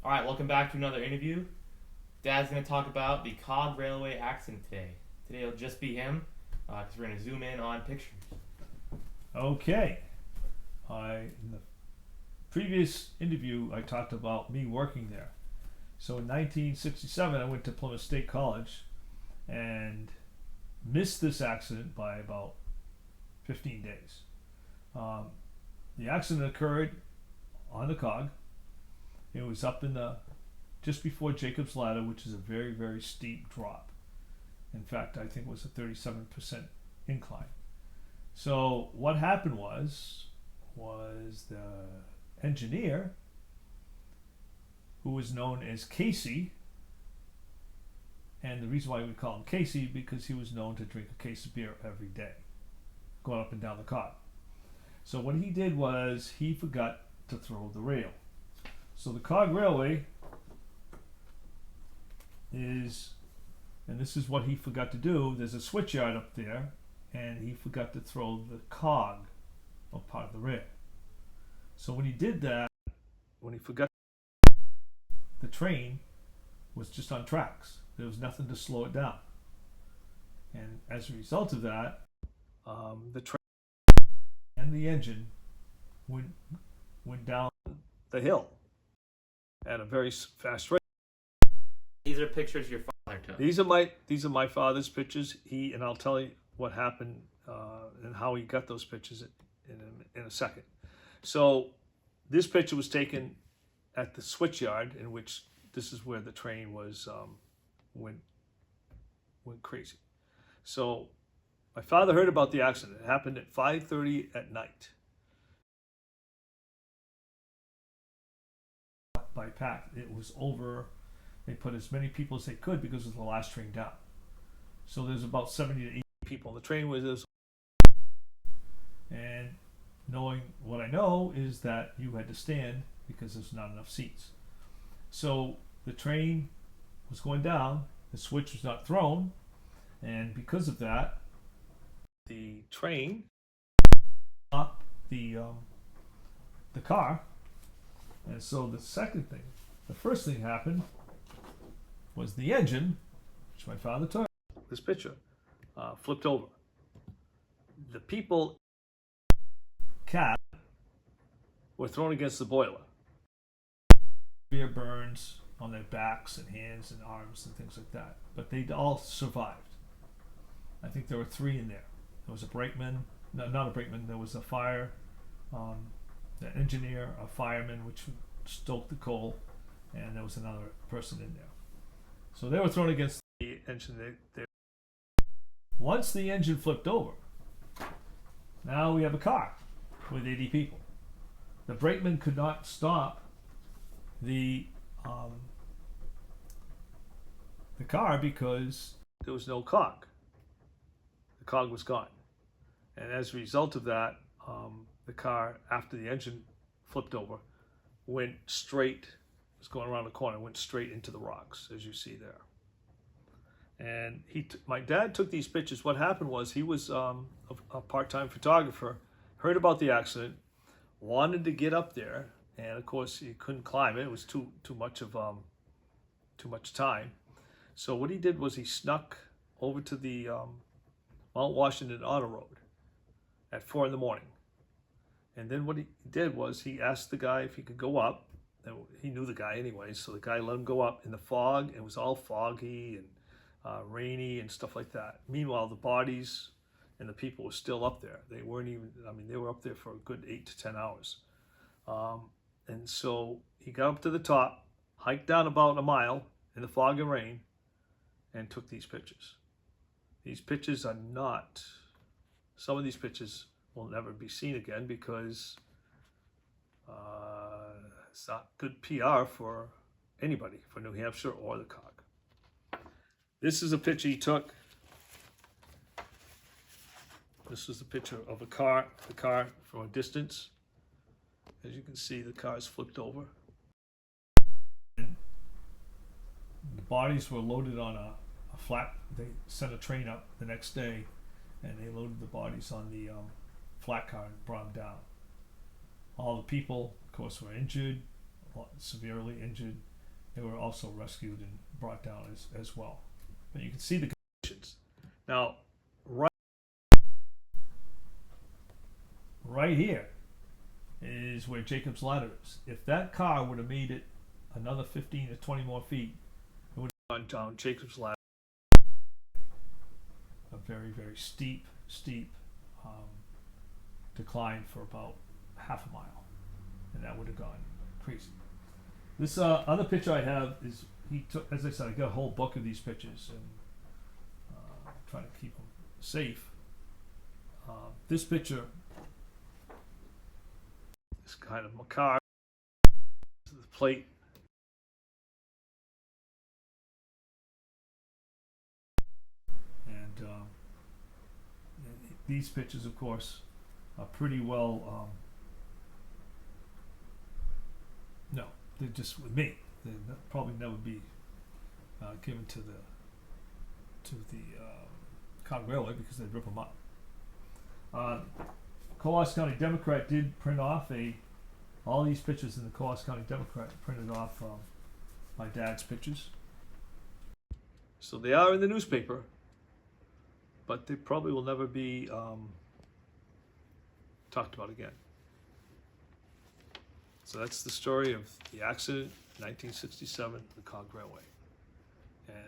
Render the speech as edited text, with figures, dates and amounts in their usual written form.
All right, welcome back to another interview. Dad's going to talk about the Cog Railway accident today. Today it'll just be him because we're going to zoom in on pictures. Okay. In the previous interview, I talked about me working there. So in 1967, I went to Plymouth State College and missed this accident by about 15 days. The accident occurred on the Cog. It was up in the just before Jacob's Ladder, which is a very, very steep drop. In fact, I think it was a 37% incline. So what happened was the engineer, who was known as Casey, and the reason why we call him Casey because he was known to drink a case of beer every day, going up and down the Cog. So what he did was he forgot to throw the rail. So the Cog Railway is, and this is what he forgot to do, there's a switchyard up there, and he forgot to throw the cog of part of the rail. So when he did that, when he forgot, the train was just on tracks. There was nothing to slow it down. And as a result of that, the train and the engine went down the hill at a very fast rate. These are pictures your father took. These are my father's pictures. And I'll tell you what happened and how he got those pictures in a second. So this picture was taken at the switchyard, in which this is where the train was went crazy. So my father heard about the accident. It happened at 5:30 at night. By packed, it was over. They put as many people as they could because it was the last train down. So there's about 70 to 80 people. The train was, and knowing what I know is that you had to stand because there's not enough seats. So the train was going down. The switch was not thrown, and because of that, the train stopped the car. And so the first thing happened was the engine, which my father took, this picture, flipped over. The people cab were thrown against the boiler. Severe burns on their backs and hands and arms and things like that. But they all survived. I think there were 3 in there. There was a brakeman, no, not a brakeman, there was a fire, the engineer, a fireman, which stoked the coal, and there was another person in there. So they were thrown against the engine. Once the engine flipped over, now we have a car with 80 people. The brakeman could not stop the car because there was no cog. The cog was gone. And as a result of that, the car, after the engine flipped over, went straight, was going around the corner, went straight into the rocks, as you see there. And my dad took these pictures. What happened was he was a part-time photographer, heard about the accident, wanted to get up there, and of course he couldn't climb it. It was too much time. So what he did was he snuck over to the Mount Washington Auto Road at 4 in the morning. And then what he did was he asked the guy if he could go up. And he knew the guy anyway, so the guy let him go up in the fog. It was all foggy and rainy and stuff like that. Meanwhile, the bodies and the people were still up there. They weren't even, they were up there for a good 8 to 10 hours. And so he got up to the top, hiked down about a mile in the fog and rain, and took these pictures. These pictures are not, some of these pictures will never be seen again because it's not good PR for anybody, for New Hampshire or the Cog. This is a picture he took. This is a picture of the car from a distance. As you can see, the car is flipped over. And the bodies were loaded on a flat. They sent a train up the next day, and they loaded the bodies on the flat car and brought them down. All the people, of course, were injured, severely injured. They were also rescued and brought down as well. But you can see the conditions. Now, right here is where Jacob's Ladder is. If that car would have made it another 15 to 20 more feet, it would have gone down Jacob's Ladder. A very, very steep decline for about half a mile, and that would have gone crazy. This other picture I have is, he took, as I said, I got a whole book of these pictures, and trying to keep them safe. This picture is kind of macabre. The plate. And these pictures, of course, are pretty well. No, they're just with me. They'll probably never be given to the Cog Railway because they'd rip them up. Coos County Democrat did print off all these pictures in the Coos County Democrat printed off my dad's pictures. So they are in the newspaper, but they probably will never be talked about again. So that's the story of the accident, 1967, the Cog Railway.